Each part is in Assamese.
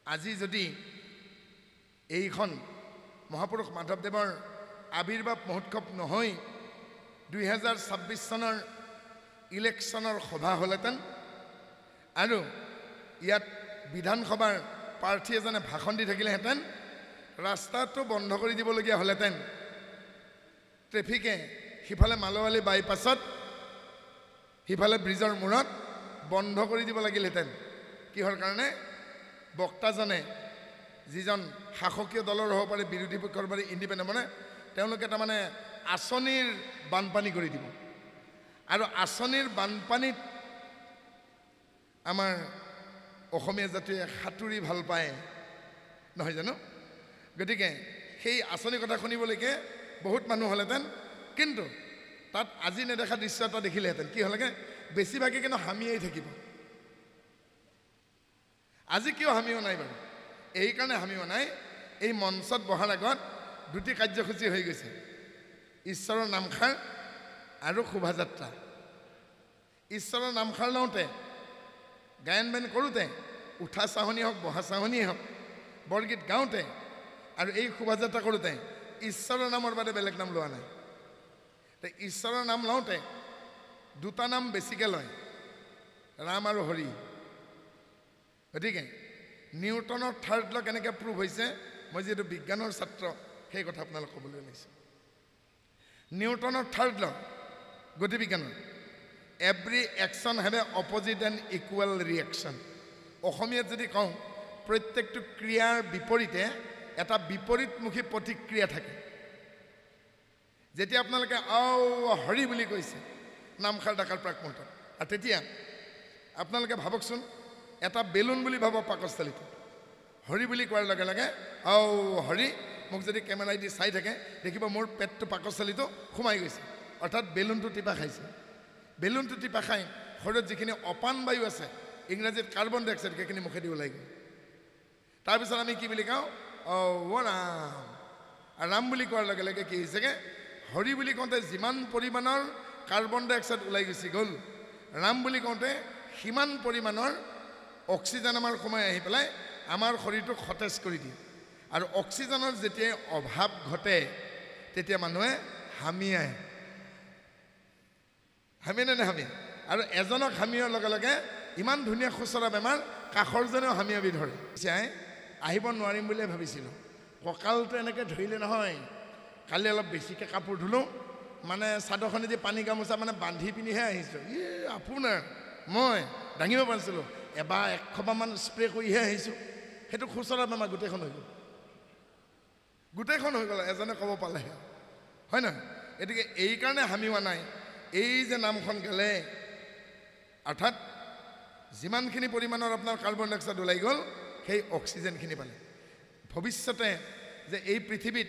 আজি যদি এইখন মহাপুৰুষ মাধৱদেৱৰ আবিৰ্ভাৱ মহোৎসৱ নহয় 2026 চনৰ ইলেকশ্যনৰ সভা হ'লেতেন আৰু ইয়াত বিধানসভাৰ প্ৰাৰ্থী এজনে ভাষণ দি থাকিলেহেঁতেন ৰাস্তাটো বন্ধ কৰি দিবলগীয়া হ'লেতেন ট্ৰেফিকে সিফালে মালৱালী বাইপাছত সিফালে ব্ৰিজৰ মূৰত বন্ধ কৰি দিব লাগিলহেঁতেন কিহৰ কাৰণে বক্তাজনে যিজন শাসকীয় দলৰ হ'ব পাৰে বিৰোধী পক্ষৰ পাৰে ইণ্ডিপেণ্ডেণ্ট মানে তেওঁলোকে তাৰমানে আঁচনিৰ বানপানী কৰি দিব আৰু আঁচনিৰ বানপানীত আমাৰ অসমীয়া জাতিয়ে সাঁতুৰি ভাল পায় নহয় জানো গতিকে সেই আঁচনিৰ কথা শুনিবলৈকে বহুত মানুহ হ'লেতেন কিন্তু তাত আজি নেদেখা দৃশ্য এটা দেখিলেহেঁতেন কি হ'লেগে বেছিভাগে কিন্তু হামিয়াই থাকিব আজি কিয় হামিও নাই বাৰু এইকাৰণে হামিও নাই এই মঞ্চত বহাৰ আগত দুটি কাৰ্যসূচী হৈ গৈছে ঈশ্বৰৰ নামখাৰ আৰু শোভাযাত্ৰা ঈশ্বৰৰ নামখাৰ লওঁতে গায়ন বায়ন কৰোঁতে উঠা চাহনি হওক বহা চাহনিয়ে হওক বৰগীত গাওঁতে আৰু এই শোভাযাত্ৰা কৰোঁতে ঈশ্বৰৰ নামৰ বাদে বেলেগ নাম লোৱা নাই ঈশ্বৰৰ নাম লওঁতে দুটা নাম বেছিকৈ লয় ৰাম আৰু হৰি গতিকে নিউটনৰ থাৰ্ড ল কেনেকৈ প্ৰুভ হৈছে মই যিহেতু বিজ্ঞানৰ ছাত্ৰ সেই কথা আপোনালোক ক'বলৈ ওলাইছোঁ নিউটনৰ থাৰ্ড ল গতি বিজ্ঞানৰ every action have a opposite and equal reaction অসমীয়াত যদি কওঁ প্ৰত্যেকটো ক্ৰিয়াৰ বিপৰীতে এটা বিপৰীতমুখী প্ৰতিক্ৰিয়া থাকে যেতিয়া আপোনালোকে হৰি বুলি কৈছে নামখাৰ ডাকাৰ প্ৰাক মুহূৰ্তত আৰু তেতিয়া আপোনালোকে ভাবকচোন এটা বেলুন বুলি ভাবক পাকস্থলীত হৰি বুলি কোৱাৰ লগে লগে হৰি মোক যদি কেমেৰাই দি চাই থাকে দেখিব মোৰ পেটটো পাকস্থলীটো সোমাই গৈছে অৰ্থাৎ বেলুনটো টিপা খাইছে বেলুনটো টিপা খাই শৰীৰত যিখিনি অপান বায়ু আছে ইংৰাজীত কাৰ্বন ডাই অক্সাইড সেইখিনি মুখেদি ওলাই গ'ল তাৰপিছত আমি কি বুলি কওঁ ৰাম আৰু ৰাম বুলি কোৱাৰ লগে লগে কি হৈছেগৈ হৰি বুলি কওঁতে যিমান পৰিমাণৰ কাৰ্বন ডাই অক্সাইড ওলাই গুচি গ'ল ৰাম বুলি কওঁতে সিমান পৰিমাণৰ অক্সিজেন আমাৰ সোমাই আহি পেলাই আমাৰ শৰীৰটোক সতেজ কৰি দিয়ে আৰু অক্সিজেনৰ যেতিয়া অভাৱ ঘটে তেতিয়া মানুহে হামিয়াই হামিয়ানে নাহামিয়াই আৰু এজনক হামিয়াৰ লগে লগে ইমান ধুনীয়া খুচৰা বেমাৰ কাষৰজনেও হামিয়াবি ধৰে আহিব নোৱাৰিম বুলিয়ে ভাবিছিলোঁ কঁকালটো এনেকৈ ধৰিলে নহয় কালি অলপ বেছিকৈ কাপোৰ ধুলোঁ মানে চাদৰখনেদি পানী গামোচা মানে বান্ধি পিনিহে আহিছোঁ আপোনাৰ মই দাঙিব পাৰিছিলোঁ এবাৰ 100 মান স্প্ৰে কৰিহে আহিছোঁ সেইটো খুচৰা বেমাৰ গোটেইখন হৈ গ'ল এজনে ক'ব পালেহে হয় নহয় গতিকে এইকাৰণে হামিওৱা নাই এই যে নামখন গালে অৰ্থাৎ যিমানখিনি পৰিমাণৰ আপোনাৰ কাৰ্বন ডাই অক্সাইড ওলাই গ'ল সেই অক্সিজেনখিনি পালে ভৱিষ্যতে যে এই পৃথিৱীত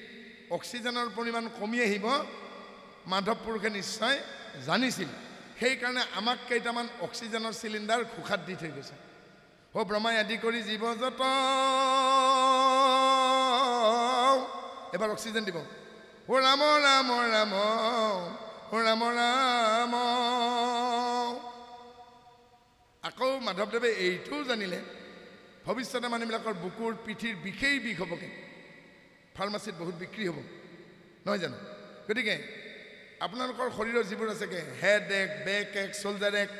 অক্সিজেনৰ পৰিমাণ কমি আহিব মাধৱ পুৰুষে নিশ্চয় জানিছিল সেইকাৰণে আমাক কেইটামান অক্সিজেনৰ চিলিণ্ডাৰ খোখাত দি থৈ গৈছে ব্ৰহ্মাই আদি কৰি জীৱ যত এবাৰ অক্সিজেন দিব ৰাম ৰাম ৰাম ৰাম ৰাম আকৌ মাধৱদেৱে এইটোও জানিলে ভৱিষ্যতে মানুহবিলাকৰ বুকুৰ পিঠিৰ বিষেই বিষ হ'বগৈ ফাৰ্মাচীত বহুত বিক্ৰী হ'ব নহয় জানো গতিকে আপোনালোকৰ শৰীৰৰ যিবোৰ আছেগৈ হেড এক বেক এক শোল্ডাৰ এক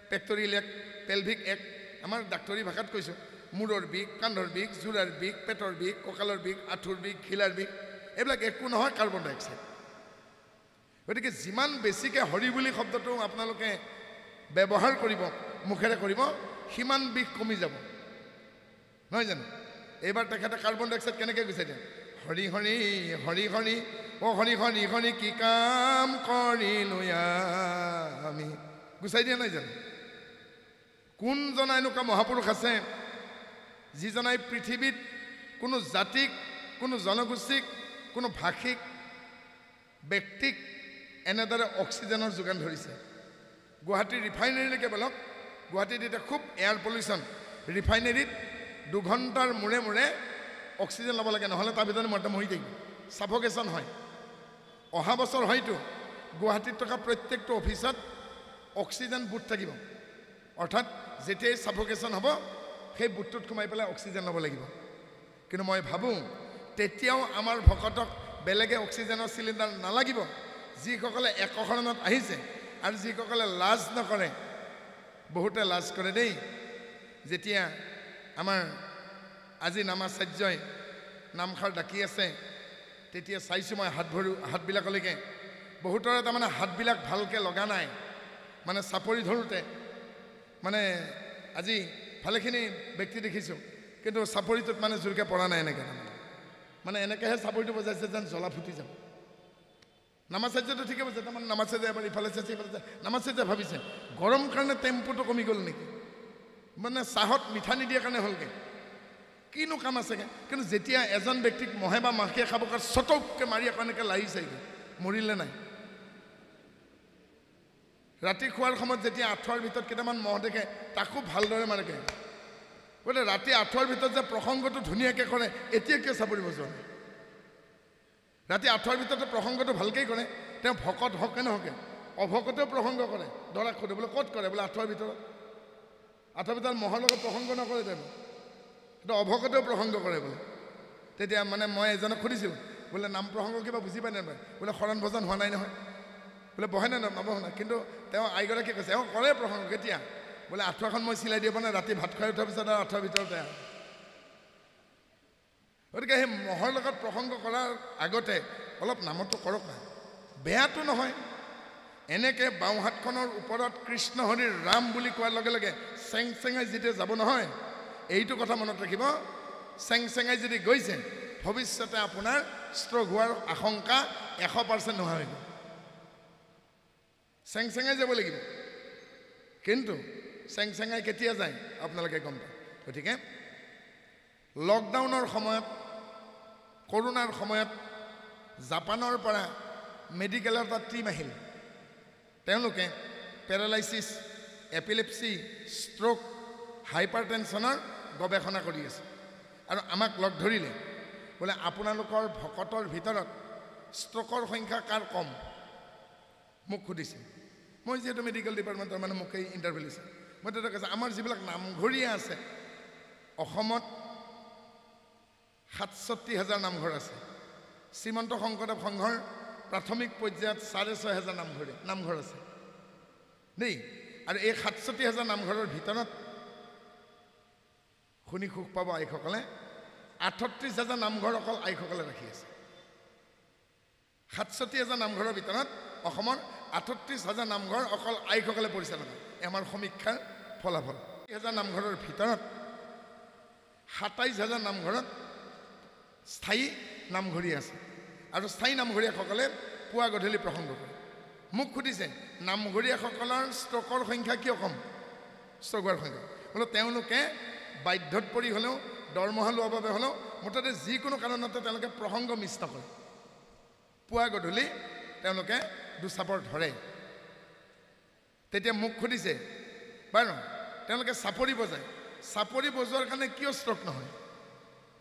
পেক্টৰিয়েল এক পেলভিক এক আমাৰ ডাক্তৰী ভাষাত কৈছোঁ মূৰৰ বিষ কান্ধৰ বিষ জোৰাৰ বিষ পেটৰ বিষ কঁকালৰ বিষ আঁঠুৰ বিষ ঘিলাৰ বিষ এইবিলাক একো নহয় কাৰ্বন ডাই অক্সাইড গতিকে যিমান বেছিকৈ হৰি বুলি শব্দটো আপোনালোকে ব্যৱহাৰ কৰিব মুখেৰে কৰিব সিমান বিষ কমি যাব নহয় জানো এইবাৰ তেখেতে কাৰ্বন ডাই অক্সাইড কেনেকৈ গুচাই দিয়ে হৰি হৰি হৰি হৰি হৰি হৰি হৰি কি কাম কৰিলোঁ আমি গুচাই দিয়া নাই জানো কোনজনা এনেকুৱা মহাপুৰুষ আছে যিজনাই পৃথিৱীত কোনো জাতিক কোনো জনগোষ্ঠীক কোনো ভাষিক ব্যক্তিক এনেদৰে অক্সিজেনৰ যোগান ধৰিছে গুৱাহাটীৰ ৰিফাইনেৰীলৈকে বলক গুৱাহাটীত এতিয়া খুব এয়াৰ পলিউশ্যন ৰিফাইনেৰীত 2 ঘণ্টাৰ মূৰে মূৰে অক্সিজেন ল'ব লাগে নহ'লে তাৰ ভিতৰত মৰ্তে মৰি থাকিব ছাফোকেশ্যন হয় অহা বছৰ হয়তো গুৱাহাটীত থকা প্ৰত্যেকটো অফিচত অক্সিজেন বুথ থাকিব অৰ্থাৎ যেতিয়াই ছাফোকেশ্যন হ'ব সেই বুটটোত সোমাই পেলাই অক্সিজেন ল'ব লাগিব কিন্তু মই ভাবোঁ তেতিয়াও আমাৰ ভকতক বেলেগে অক্সিজেনৰ চিলিণ্ডাৰ নালাগিব যিসকলে একশৰণত আহিছে আৰু যিসকলে লাজ নকৰে বহুতে লাজ কৰে দেই যেতিয়া আমাৰ আজি নামাচাৰ্যই নামখাৰ ডাকি আছে তেতিয়া চাইছোঁ মই হাতবিলাকলৈকে বহুতৰে তাৰমানে হাতবিলাক ভালকৈ লগা নাই মানে চাপৰি ধৰোঁতে মানে আজি ভালেখিনি ব্যক্তি দেখিছোঁ কিন্তু চাপৰিটোত মানে জোৰকৈ পৰা নাই এনেকৈ মানে এনেকৈহে চাপৰিটো বজাইছে যেন জ্বলা ফুটি যাব নামাচাৰ্যটো ঠিকে বজাইছে তাৰমানে নামাচাৰ্য এবাৰ ইফালে চাইছে ইফালে চাইছে নামাচাৰ্য ভাবিছে গৰম কাৰণে টেম্পোটো কমি গ'ল নেকি মানে চাহত মিঠা নিদিয়াৰ কাৰণে হ'লগৈ কিনো কাম আছেগৈ কিন্তু যেতিয়া এজন ব্যক্তিক মহে বা মাখিয়ে খাব কাৰণে চটককৈ মাৰি আকৌ এনেকৈ লাগিছেগৈ মৰিলে নাই ৰাতি খোৱাৰ সময়ত যেতিয়া আঁঠুৱাৰ ভিতৰত কেইটামান মহ দেখে তাকো ভালদৰে মাৰেগৈ গতিকে ৰাতি আঁঠুৱাৰ ভিতৰত যে প্ৰসংগটো ধুনীয়াকৈ কৰে এতিয়া কিয় চাপৰি বজোৱা নাই ৰাতি আঁঠুৱাৰ ভিতৰতে প্ৰসংগটো ভালকৈ কৰে তেওঁ ভকত হকে নহকে অভকতেও প্ৰসংগ কৰে দৰাক সোধে বোলে ক'ত কৰে বোলে আঁঠুৱাৰ ভিতৰত মহৰ লগত প্ৰসংগ নকৰে তেওঁ সেইটো অভকতেও প্ৰসংগ কৰে বোলে তেতিয়া মানে মই এজনক সুধিছোঁ বোলে নাম প্ৰসংগ কিবা বুজি পাই নাপায় বোলে শৰণ ভজন হোৱা নাই নহয় বোলে বহে নে নবহে নাই কিন্তু তেওঁ আইগৰাকীয়ে কৈছে এওঁ কৰে প্ৰসংগ কেতিয়া বোলে আঁঠুৱাখন মই চিলাই দিব নে ৰাতি ভাত খাই উঠাৰ পিছত আৰু আঁঠুৱাৰ ভিতৰতে গতিকে সেই মহৰ লগত প্ৰসংগ কৰাৰ আগতে অলপ নামতো কৰক না বেয়াটো নহয় এনেকৈ বাওঁহাতখনৰ ওপৰত কৃষ্ণ হৰিৰ ৰাম বুলি কোৱাৰ লগে লগে চেং চেঙাই যেতিয়া যাব নহয় এইটো কথা মনত ৰাখিব চেং চেঙাই যদি গৈছে ভৱিষ্যতে আপোনাৰ ষ্ট্ৰক হোৱাৰ আশংকা 100% নোহোৱা হৈ গ'ল চেং চেঙাই যাব লাগিব কিন্তু চেং চেঙাই কেতিয়া যায় আপোনালোকে গম পায় গতিকে লকডাউনৰ সময়ত কৰোনাৰ সময়ত জাপানৰ পৰা মেডিকেলৰ এটা টীম আহিল তেওঁলোকে পেৰালাইচিছ এপিলেপচি ষ্ট্ৰক হাইপাৰটেনশ্যনৰ গৱেষণা কৰি আছে আৰু আমাক লগ ধৰিলে বোলে আপোনালোকৰ ভকতৰ ভিতৰত ষ্ট্ৰকৰ সংখ্যা কাৰ কম মোক সুধিছে মই যিহেতু মেডিকেল ডিপাৰ্টমেণ্টৰ মানে মোক এই ইণ্টাৰভিউ লৈছে মই তেতিয়া কৈছোঁ আমাৰ যিবিলাক নামঘৰীয়া আছে অসমত 67,000 নামঘৰ আছে শ্ৰীমন্ত শংকৰদেৱ সংঘৰ প্ৰাথমিক পৰ্যায়ত 6,500 নামঘৰ আছে দেই আৰু এই 67,000 নামঘৰৰ ভিতৰত শুনি সুখ পাব আইসকলে 38,000 নামঘৰ অকল আইসকলে ৰাখি আছে 67,000 নামঘৰৰ ভিতৰত অসমৰ 38,000 নামঘৰ অকল আইসকলে পৰিচালনা আমাৰ সমীক্ষাৰ ফলাফল 1,000 নামঘৰৰ ভিতৰত 27,000 নামঘৰত স্থায়ী নামঘৰী আছে আৰু স্থায়ী নামঘৰীয়াসকলে পুৱা গধূলি প্ৰসংগ কৰে মোক সুধিছে নামঘৰীয়াসকলৰ ষ্ট্ৰকৰ সংখ্যা কিয় কম ষ্ট্ৰক হোৱাৰ সংখ্যা বোলো তেওঁলোকে বাধ্যত পৰি হ'লেও দৰমহা লোৱাৰ বাবে হ'লেও মুঠতে যিকোনো কাৰণতে তেওঁলোকে প্ৰসংগ মিছ নকৰে পুৱা গধূলি তেওঁলোকে দুচাপৰ ধৰে তেতিয়া মোক সুধিছে বাৰু তেওঁলোকে চাপৰি বজায় চাপৰি বজোৱাৰ কাৰণে কিয় ষ্ট্ৰক নহয়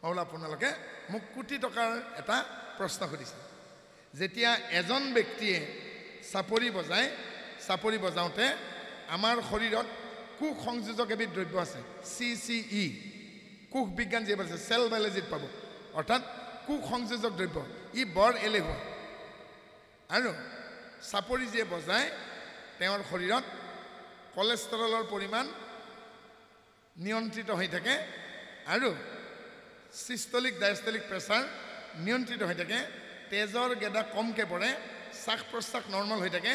মই আপোনালোকে মোক কোটি টকাৰ এটা প্ৰশ্ন সুধিছে যেতিয়া এজন ব্যক্তিয়ে চাপৰি বজায় চাপৰি বজাওঁতে আমাৰ শৰীৰত কোষ সংযোজক এবিধ দ্ৰব্য আছে CCE কোষ বিজ্ঞান যি আছে চেল বায়লজিত পাব অৰ্থাৎ কোষ সংযোজক দ্ৰব্য ই বৰ এলেহুৱা আৰু চাপৰি যিয়ে বজায় তেওঁৰ শৰীৰত কলেষ্ট্ৰলৰ পৰিমাণ নিয়ন্ত্ৰিত হৈ থাকে আৰু সিস্টলিক ডায়াস্টলিক প্ৰেছাৰ নিয়ন্ত্ৰিত হৈ থাকে তেজৰ গেদা কমকৈ পৰে শ্বাস প্ৰশ্বাস নৰ্মেল হৈ থাকে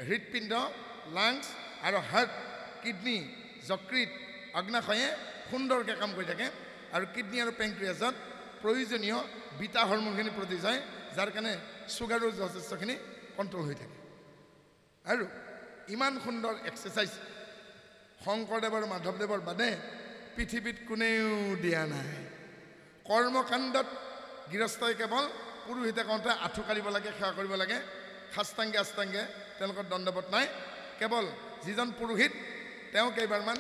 হৃদপিণ্ড লাংছ আৰু হাৰ্ট কিডনি যকৃত অগ্নাশয়ে সুন্দৰকৈ কাম কৰি থাকে আৰু কিডনি আৰু পেংক্ৰিয়াছত প্ৰয়োজনীয় বিটা হৰম'নখিনি প্ৰডিউচ হয় যাৰ কাৰণে ছুগাৰো যথেষ্টখিনি কণ্ট্ৰল হৈ থাকে আৰু ইমান সুন্দৰ এক্সাৰচাইজ শংকৰদেৱ আৰু মাধৱদেৱৰ বাদে পৃথিৱীত কোনেও দিয়া নাই কৰ্মকাণ্ডত গৃহস্থই কেৱল পুৰোহিতে কওঁতে আঁঠু কাঢ়িব লাগে সেৱা কৰিব লাগে সাষ্টাংগে আষ্টাংগে তেওঁলোকৰ দণ্ডবত নাই কেৱল যিজন পুৰোহিত তেওঁ কেইবাৰমান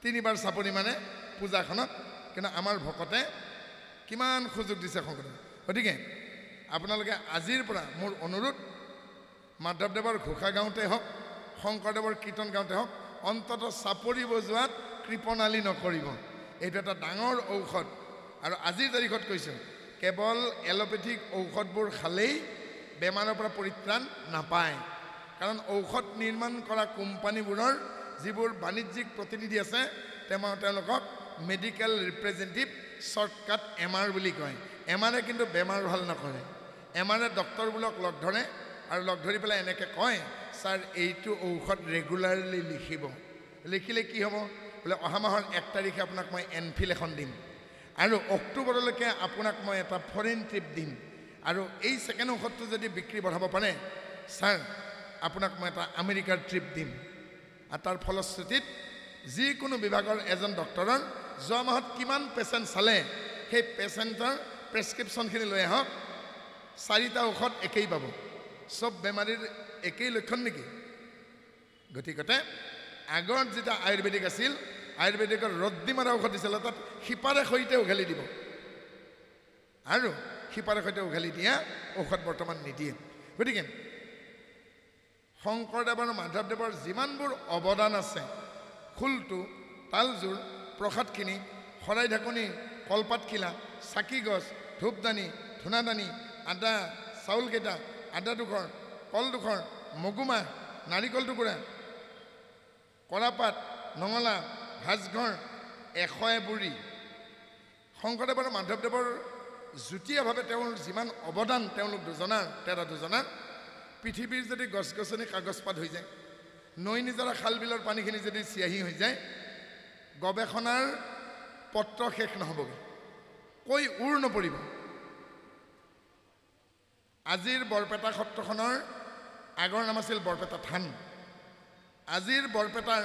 3বাৰ চাপৰি মানে পূজাখনত কিন্তু আমাৰ ভকতে কিমান সুযোগ দিছে শংকৰদেৱ গতিকে আপোনালোকে আজিৰ পৰা মোৰ অনুৰোধ মাধৱদেৱৰ ঘোষা গাওঁতে হওক শংকৰদেৱৰ কীৰ্তন গাওঁতে হওক অন্ততঃ চাপৰি বজোৱাত কৃপণালী নকৰিব এইটো এটা ডাঙৰ ঔষধ আৰু আজিৰ তাৰিখত কৈছোঁ কেৱল এলোপেথিক ঔষধবোৰ খালেই বেমাৰৰ পৰা পৰিত্ৰাণ নাপায় কাৰণ ঔষধ নিৰ্মাণ কৰা কোম্পানীবোৰৰ যিবোৰ বাণিজ্যিক প্ৰতিনিধি আছে তেওঁলোকক মেডিকেল ৰিপ্ৰেজেণ্টেটিভ শ্বৰ্টকাট এমআৰ বুলি কয় এমআৰে কিন্তু বেমাৰ ভাল নকৰে এমআৰে ডক্টৰবোৰক লগ ধৰে আৰু লগ ধৰি পেলাই এনেকৈ কয় ছাৰ এইটো ঔষধ ৰেগুলাৰলি লিখিব লিখিলে কি হ'ব বোলে অহা মাহৰ 1 তাৰিখে আপোনাক মই এনফিল এখন দিম আৰু অক্টোবৰলৈকে আপোনাক মই এটা ফৰেইন ট্ৰিপ দিম আৰু এই ছেকেণ্ড ঔষধটো যদি বিক্ৰী বঢ়াব পাৰে ছাৰ আপোনাক মই এটা আমেৰিকাৰ ট্ৰিপ দিম আৰু তাৰ ফলশ্ৰুতিত যিকোনো বিভাগৰ এজন ডক্টৰৰ যোৱা মাহত কিমান পেচেণ্ট চালে সেই পেচেণ্টৰ প্ৰেছক্ৰিপশ্যনখিনি লৈ আহক 4টা ঔষধ একেই পাব সব বেমাৰীৰ একেই লক্ষণ নেকি গতিকতে আগত যেটা আয়ুৰ্বেদিক আছিল আয়ুৰ্বেদিকৰ ৰদ্দি মাৰা ঔষধ দিছিল তাত শিপাৰে সৈতে উঘালি দিব আৰু শিপাৰে সৈতে উঘালি দিয়া ঔষধ বৰ্তমান নিদিয়ে গতিকে শংকৰদেৱ আৰু মাধৱদেৱৰ যিমানবোৰ অৱদান আছে খুলটো তালজোৰ প্ৰসাদখিনি শৰাই ঢাকনি কলপাতখিলা চাকি গছ ধূপদানি ধূনাদানি আদা চাউলকেইটা আদা দুখৰ কল দুখৰ মগুমাহ নাৰিকল টুকুৰা কৰাপাত নঙলা ভাজঘৰ 100 বুঢ়ী শংকৰদেৱ আৰু মাধৱদেৱৰ যুটীয়াভাৱে তেওঁৰ যিমান অৱদান তেওঁলোক দুজনাৰ পৃথিৱীৰ যদি গছ গছনি কাগজ পাত হৈ যায় নৈ নিজৰা খাল বিলৰ পানীখিনি যদি চিয়াহী হৈ যায় গৱেষণাৰ পত্ৰ শেষ নহ'বগৈ কৈ উৰ নপৰিব আজিৰ বৰপেটা সত্ৰখনৰ আগৰ নাম আছিল বৰপেটা থান আজিৰ বৰপেটাৰ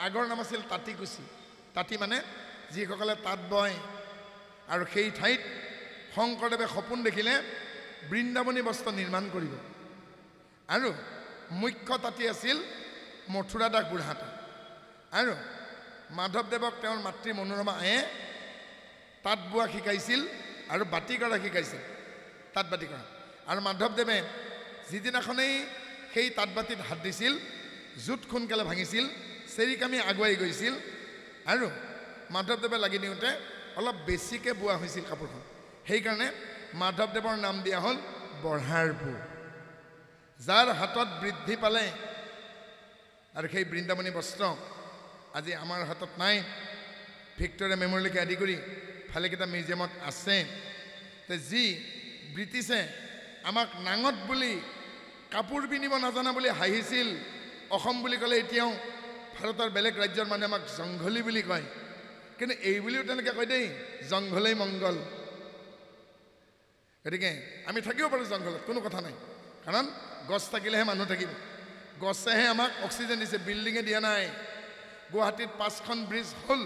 আগৰ নাম আছিল তাঁতিকুচি তাঁতি মানে যিসকলে তাঁত বয় আৰু সেই ঠাইত শংকৰদেৱে সপোন দেখিলে বৃন্দাবনী বস্ত্ৰ নিৰ্মাণ কৰিব আৰু মুখ্য তাঁতি আছিল মথুৰা দাস বুঢ়াহাটে আৰু মাধৱদেৱক তেওঁৰ মাতৃ মনোৰমা আয়ে তাঁত বোৱা শিকাইছিল আৰু বাতি কৰা শিকাইছিল তাঁত বাতি কৰা আৰু মাধৱদেৱে যিদিনাখনেই সেই তাঁত বাতিত হাত দিছিল জুত সোনকালে ভাঙিছিল চেৰিকামি আগুৱাই গৈছিল আৰু মাধৱদেৱে লাগি দিওঁতে অলপ বেছিকৈ বোৱা হৈছিল কাপোৰখন সেইকাৰণে মাধৱদেৱৰ নাম দিয়া হ'ল বঢ়াৰ বু যাৰ হাতত বৃদ্ধি পালে আৰু সেই বৃন্দাবনী বস্ত্ৰ আজি আমাৰ হাতত নাই ভিক্টোৰিয়া মেমৰিয়েলকে আদি কৰি ভালেকেইটা মিউজিয়ামত আছে যি ব্ৰিটিছে আমাক নাঙত বুলি কাপোৰ পিন্ধিব নাজানা বুলি হাঁহিছিল অসম বুলি ক'লে এতিয়াও ভাৰতৰ বেলেগ ৰাজ্যৰ মানুহে আমাক জংঘলী বুলি কয় কিন্তু এই বুলিও তেনেকৈ কয় দেই জংঘলেই মংগল গতিকে আমি থাকিব পাৰোঁ জংঘলত কোনো কথা নাই কাৰণ গছ থাকিলেহে মানুহ থাকিব গছেহে আমাক অক্সিজেন দিছে বিল্ডিঙে দিয়া নাই গুৱাহাটীত 5খন ব্ৰিজ হ'ল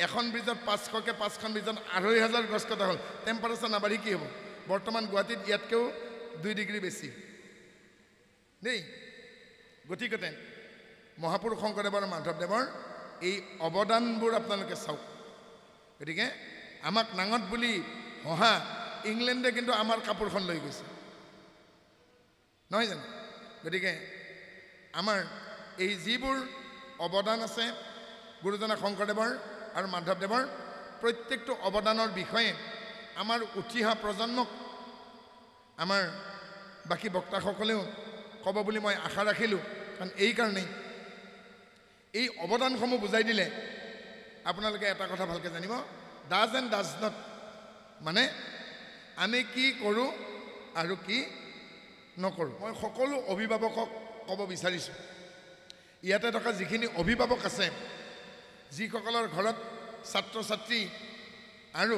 এখন ব্ৰিজত 500কে 5খন ব্ৰিজত 2500 গছ কটা হ'ল টেম্পাৰেচাৰ নাবাঢ়ি কি হ'ব বৰ্তমান গুৱাহাটীত ইয়াতকৈও 2 ডিগ্ৰী বেছি দেই গতিকে মহাপুৰুষ শংকৰদেৱ আৰু মাধৱদেৱৰ এই অৱদানবোৰ আপোনালোকে চাওক গতিকে আমাক নাঙত বুলি হহা ইংলেণ্ডে কিন্তু আমাৰ কাপোৰখন লৈ গৈছে নহয় জানো গতিকে আমাৰ এই যিবোৰ অৱদান আছে গুৰুজনা শংকৰদেৱৰ আৰু মাধৱদেৱৰ প্ৰত্যেকটো অৱদানৰ বিষয়ে আমাৰ উঠি অহা প্ৰজন্মক আমাৰ বাকী বক্তাসকলেও ক'ব বুলি মই আশা ৰাখিলোঁ কাৰণ এইকাৰণেই এই অৱদানসমূহ বুজাই দিলে আপোনালোকে এটা কথা ভালকৈ জানিব ডাজ এণ্ড ডাজ নট মানে আমি কি কৰোঁ আৰু কি নকৰোঁ মই সকলো অভিভাৱকক ক'ব বিচাৰিছোঁ ইয়াতে থকা যিখিনি অভিভাৱক আছে যিসকলৰ ঘৰত ছাত্ৰ ছাত্ৰী আৰু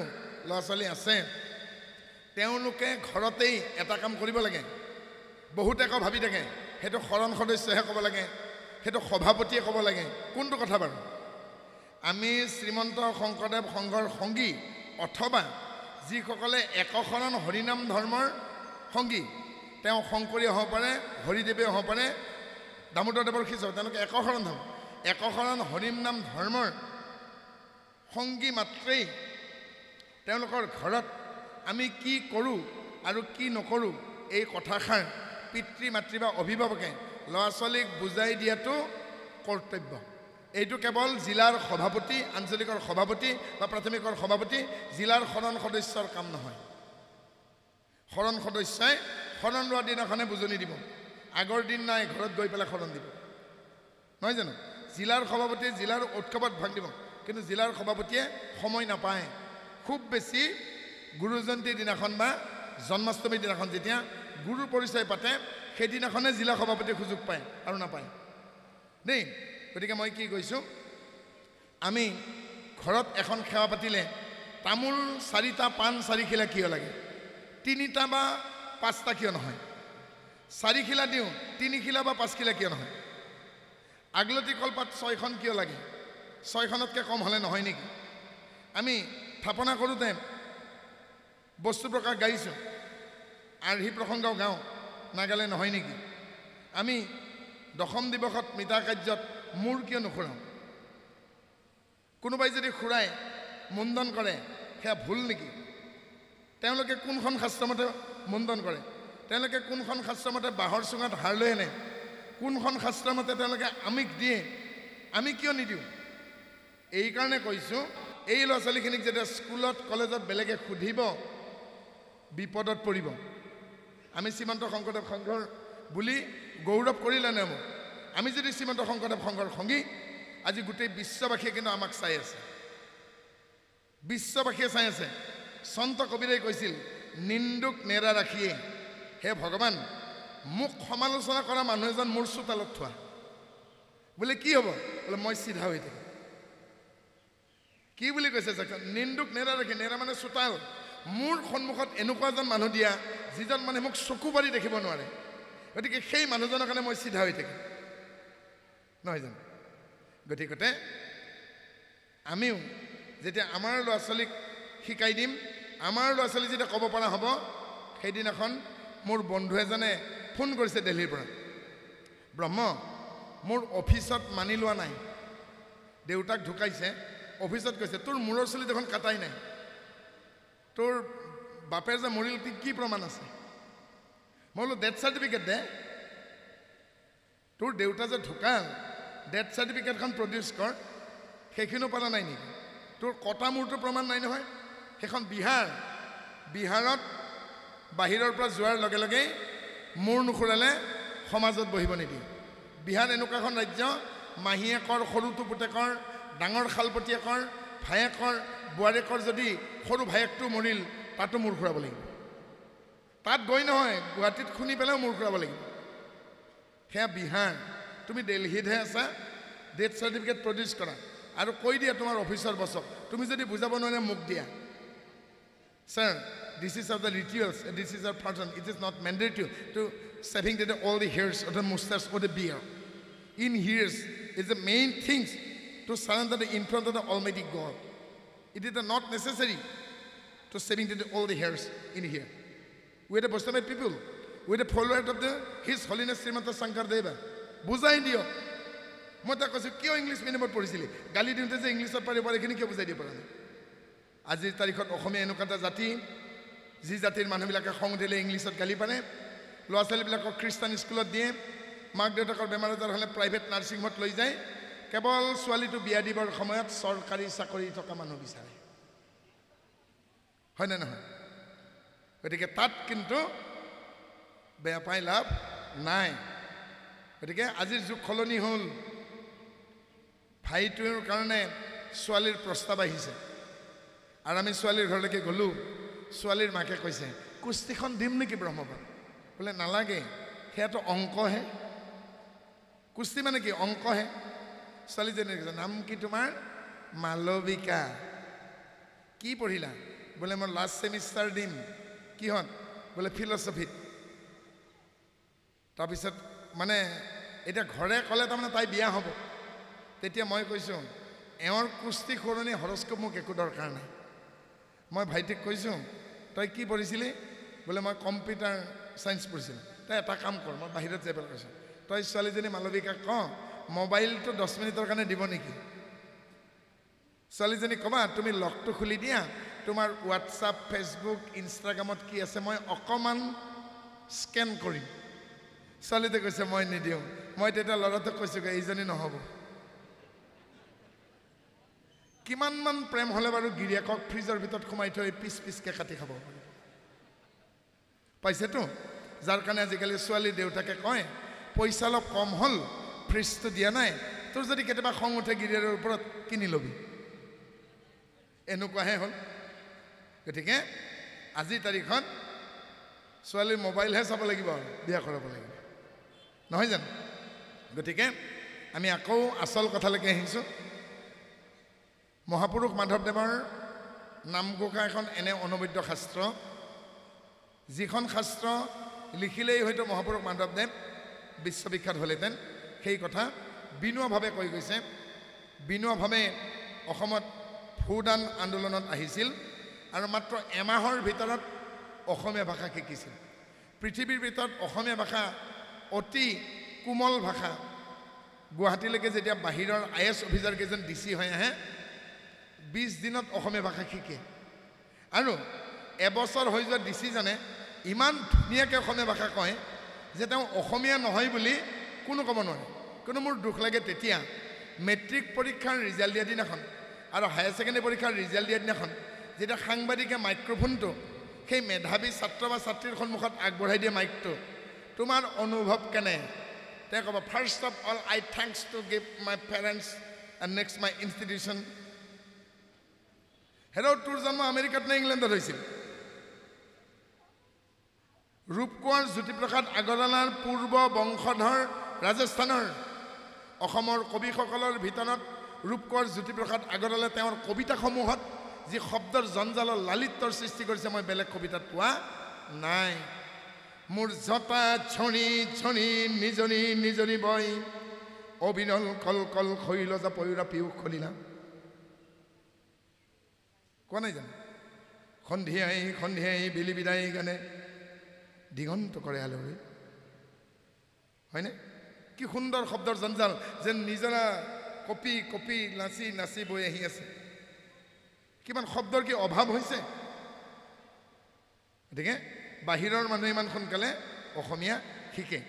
ল'ৰা ছোৱালী আছে তেওঁলোকে ঘৰতেই এটা কাম কৰিব লাগে বহুতে আকৌ ভাবি থাকে সেইটো শৰণ সদস্যহে ক'ব লাগে সেইটো সভাপতিয়ে ক'ব লাগে কোনটো কথা বাৰু আমি শ্ৰীমন্ত শংকৰদেৱ সংঘৰ সংগী অথবা যিসকলে একশৰণ হৰিনাম ধৰ্মৰ সংগী তেওঁ শংকৰীয় হ'ব পাৰে হৰিদেৱে হ'ব পাৰে দামোদৰদেৱৰ শিষ্য তেওঁলোকে একশৰণ হৰিম নাম ধৰ্মৰ সংগী মাত্ৰেই তেওঁলোকৰ ঘৰত আমি কি কৰোঁ আৰু কি নকৰোঁ এই কথাষাৰ পিতৃ মাতৃ বা অভিভাৱকে ল'ৰা ছোৱালীক বুজাই দিয়াটো কৰ্তব্য এইটো কেৱল জিলাৰ সভাপতি আঞ্চলিকৰ সভাপতি বা প্ৰাথমিকৰ সভাপতি জিলাৰ শৰণ সদস্যৰ কাম নহয় শৰণ সদস্যই শৰণ লোৱাৰ দিনাখনে বুজনি দিব আগৰ দিন নাই ঘৰত গৈ পেলাই শৰণ দিব নহয় জানো জিলাৰ সভাপতিয়ে জিলাৰ উৎসৱত ভাগ দিব কিন্তু জিলাৰ সভাপতিয়ে সময় নাপায় খুব বেছি গুৰু জয়ন্তীৰ দিনাখন বা জন্মাষ্টমীৰ দিনাখন যেতিয়া গুৰু পৰিচয় পাতে সেইদিনাখনে জিলা সভাপতিয়ে সুযোগ পায় আৰু নাপায় দেই গতিকে মই কি কৈছোঁ আমি ঘৰত এখন সেৱা পাতিলে তামোল 4টা পাণ 4 খিলা কিয় লাগে 3টা বা 5টা কিয় নহয় 4 খিলা দিওঁ 3 খিলা বা 5 খিলা কিয় নহয় আগলতি কলপাত 6খন কিয় লাগে 6খনতকৈ কম হ'লে নহয় নেকি আমি থাপনা কৰোঁতে বস্তু প্ৰকাশ গাইছোঁ আৰ্হি প্ৰসংগও গাওঁ নাগালে নহয় নেকি আমি দশম দিৱসত মিতা কাৰ্যত মূৰ কিয় নুখুৰাওঁ কোনোবাই যদি খুৰাই মুণ্ডন কৰে সেয়া ভুল নেকি তেওঁলোকে কোনখন শাস্ত্ৰমতে মুণ্ডন কৰে তেওঁলোকে কোনখন শাস্ত্ৰমতে বাঁহৰ চুঙাত হাৰ লৈ আনে কোনখন শাস্ত্ৰমতে তেওঁলোকে আমিক দিয়ে আমি কিয় নিদিওঁ এইকাৰণে কৈছোঁ এই ল'ৰা ছোৱালীখিনিক যেতিয়া স্কুলত কলেজত বেলেগে সুধিব বিপদত পৰিব আমি শ্ৰীমন্ত শংকৰদেৱ সংঘৰ বুলি গৌৰৱ কৰিলে নে মোক আমি যদি শ্ৰীমন্ত শংকৰদেৱ সংঘৰ সংগী আজি গোটেই বিশ্ববাসীয়ে কিন্তু আমাক চাই আছে বিশ্ববাসীয়ে চাই আছে সন্ত কবিৰে কৈছিল নিন্দুক নেৰা ৰাখিয়ে হে ভগৱান মোক সমালোচনা কৰা মানুহ এজন মোৰ চোতালত থোৱা বোলে কি হ'ব বোলে মই চিধা হৈ থাকিম কি বুলি কৈছে নিন্দুক নেৰা ৰাখি নেৰা মানে চোতাল মোৰ সন্মুখত এনেকুৱা এজন মানুহ দিয়া যিজন মানে মোক চকু পাৰি দেখিব নোৱাৰে গতিকে সেই মানুহজনৰ কাৰণে মই চিধা হৈ থাকিম নহয় জানো গতিকে আমিও যেতিয়া আমাৰ ল'ৰা ছোৱালীক শিকাই দিম আমাৰ ল'ৰা ছোৱালী যেতিয়া ক'ব পৰা হ'ব সেইদিনাখন মোৰ বন্ধু এজনে ফোন কৰিছে দিল্লীৰ পৰা ব্ৰহ্ম মোৰ অফিচত মানি লোৱা নাই দেউতাক ঢুকাইছে অফিচত কৈছে তোৰ মূৰৰ চুলি দেখোন কাটাই নাই তোৰ বাপে যে মৰিল কি প্ৰমাণ আছে মই বোলো ডেথ চাৰ্টিফিকেট দে তোৰ দেউতা যে ঢুকাল ডেথ চাৰ্টিফিকেটখন প্ৰডিউচ কৰ সেইখিনিও পৰা নাই নেকি তোৰ কটা মূৰটো প্ৰমাণ নাই নহয় সেইখন বিহাৰত বাহিৰৰ পৰা যোৱাৰ লগে লগেই মূৰ নুখুৰালে সমাজত বহিব নিদিয়ে বিহাৰ এনেকুৱা এখন ৰাজ্য মাহীয়েকৰ সৰুটো পুতেকৰ ডাঙৰ শালপতীয়েকৰ ভায়েকৰ বোৱাৰীয়েকৰ যদি সৰু ভায়েকটো মৰিল তাতো মূৰ ঘূৰাব লাগিব তাত গৈ নহয় গুৱাহাটীত খুনি পেলাইও মূৰ ঘূৰাব লাগিব সেয়া বিহাৰ তুমি দিল্লীতহে আছা ডেথ চাৰ্টিফিকেট প্ৰডিউচ কৰা আৰু কৈ দিয়া তোমাৰ অফিচৰ বছক তুমি যদি বুজাব নোৱাৰে মোক দিয়া sir this is of the rituals this is a pattern it is not mandatory to saving all the hairs or the mustache or the beard in hairs is the main things to surrender in front of the Almighty God it is not necessary to saving all the hairs in here we are the Vaishnava people we are the followers of His Holiness Srimanta Shankardeva বুজাই দিও মই তাক কৈছো কিয় ইংলিছ মিডিয়ামত পঢ়িছিলি গালি দিওঁতে যে ইংলিছত পাৰিব এইখিনি কিয় বুজাই দিব পৰা নাই আজিৰ তাৰিখত অসমীয়া এনেকুৱা এটা জাতি যি জাতিৰ মানুহবিলাকে খং উঠিলে ইংলিছত গালি পাৰে ল'ৰা ছোৱালীবিলাকক খ্ৰীষ্টান স্কুলত দিয়ে মাক দেউতাকৰ বেমাৰ আজাৰ হ'লে প্ৰাইভেট নাৰ্ছিং হোমত লৈ যায় কেৱল ছোৱালীটো বিয়া দিবৰ সময়ত চৰকাৰী চাকৰি থকা মানুহ বিচাৰে হয় নে নহয় গতিকে তাত কিন্তু বেয়া পাই লাভ নাই গতিকে আজিৰ যুগ সলনি হ'ল ভাইটোৰ কাৰণে ছোৱালীৰ প্ৰস্তাৱ আহিছে আৰু আমি ছোৱালীৰ ঘৰলৈকে গ'লোঁ ছোৱালীৰ মাকে কৈছে কুস্তিখন দিম নেকি ব্ৰহ্মবাৰ বোলে নালাগে সেয়াতো অংকহে কুস্তি মানে কি অংকহে ছোৱালীজনীৰ কৈছে নাম কি তোমাৰ মালবিকা কি পঢ়িলা বোলে মই লাষ্ট ছেমিষ্টাৰ দিম কিহত বোলে ফিলচফিত তাৰপিছত মানে এতিয়া ঘৰে ক'লে তাৰমানে তাই বিয়া হ'ব তেতিয়া মই কৈছোঁ এওঁৰ কুস্তি সৰণি হৰস্কোপ মোক একো দৰকাৰ নাই মই ভাইটিক কৈছোঁ তই কি পঢ়িছিলি বোলে মই কম্পিউটাৰ চায়েন্স পঢ়িছিলোঁ তই এটা কাম কৰ মই বাহিৰত যাই পেলাই কৈছোঁ তই ছোৱালীজনী মালবিকাক কওঁ মোবাইলটো 10 মিনিটৰ কাৰণে দিব নেকি ছোৱালীজনী ক'বা তুমি লকটো খুলি দিয়া তোমাৰ হোৱাটছআপ ফেচবুক ইনষ্টাগ্ৰামত কি আছে মই অকণমান স্কেন কৰিম ছোৱালীতে কৈছে মই নিদিওঁ মই তেতিয়া ল'ৰাটোক কৈছোঁ এইজনী নহ'ব কিমানমান প্ৰেম হ'লে বাৰু গিৰিয়েকক ফ্ৰিজৰ ভিতৰত সোমাই থৈ পিচ পিচকৈ কাটি খাব পাৰিব পাইছেতো যাৰ কাৰণে আজিকালি ছোৱালীৰ দেউতাকে কয় পইচা অলপ কম হ'ল ফ্ৰিজটো দিয়া নাই তোৰ যদি কেতিয়াবা খং উঠে গিৰিয়েকৰ ওপৰত কিনি ল'বি এনেকুৱাহে হ'ল গতিকে আজিৰ তাৰিখত ছোৱালীৰ মোবাইলহে চাব লাগিব আৰু বিয়া কৰাব লাগিব নহয় জানো গতিকে আমি আকৌ আচল কথালৈকে আহিছোঁ মহাপুৰুষ মাধৱদেৱৰ নামঘোষা এখন এনে অনবদ্য শাস্ত্ৰ যিখন শাস্ত্ৰ লিখিলেই হয়তো মহাপুৰুষ মাধৱদেৱ বিশ্ববিখ্যাত হ'লেহেঁতেন সেই কথা বিনুৱাভাৱে কৈ গৈছে বিনুৱাভাৱে অসমত ভূদান আন্দোলনত আহিছিল আৰু মাত্ৰ এমাহৰ ভিতৰত অসমীয়া ভাষা শিকিছিল পৃথিৱীৰ ভিতৰত অসমীয়া ভাষা অতি কোমল ভাষা গুৱাহাটীলৈকে যেতিয়া বাহিৰৰ IAS অফিচাৰ কেইজন DC হৈ আহে 20 দিনত অসমীয়া ভাষা শিকে আৰু এবছৰ হৈ যোৱা DC জানে ইমান ধুনীয়াকৈ অসমীয়া ভাষা কয় যে তেওঁ অসমীয়া নহয় বুলি কোনো ক'ব নোৱাৰে কোনো মোৰ দুখ লাগে তেতিয়া মেট্ৰিক পৰীক্ষাৰ ৰিজাল্ট দিয়া দিনাখন আৰু হায়াৰ ছেকেণ্ডেৰী পৰীক্ষাৰ ৰিজাল্ট দিয়া দিনাখন যেতিয়া সাংবাদিকে মাইক্ৰফোনটো সেই মেধাৱী ছাত্ৰ বা ছাত্ৰীৰ সন্মুখত আগবঢ়াই দিয়ে মাইকটো তোমাৰ অনুভৱ কেনে তেওঁ ক'ব first of all I thanks to give my parents and next my institution হেৰ' তোৰ জন্ম আমেৰিকাত নে ইংলেণ্ডত হৈছিল ৰূপকোঁৱৰ জ্যোতিপ্ৰসাদ আগৰৱালাৰ পূৰ্ব বংশধৰ ৰাজস্থানৰ অসমৰ কবিসকলৰ ভিতৰত ৰূপকোঁৱৰ জ্যোতিপ্ৰসাদ আগৰৱালাই তেওঁৰ কবিতাসমূহত যি শব্দৰ জঞ্জালৰ লালিত্যৰ সৃষ্টি কৰিছে মই বেলেগ কবিতাত পোৱা নাই মোৰ জতা ছনি ছনি নিজনি নিজনি বই অবিনল কল কল খৈল পয়ুৰা পিউ খলিলা কোৱা নাই জানো সন্ধিয়াই সন্ধিয়াই বিলি বিদায় গানে দিগন্ত কৰে আলৰি হয়নে কি সুন্দৰ শব্দৰ জঞ্জাল যেন নিজৰা কপি কপি নাচি নাচি বৈ আহি আছে কিমান শব্দৰ কি অভাৱ হৈছে গতিকে বাহিৰৰ মানুহে ইমান সোনকালে অসমীয়া শিকে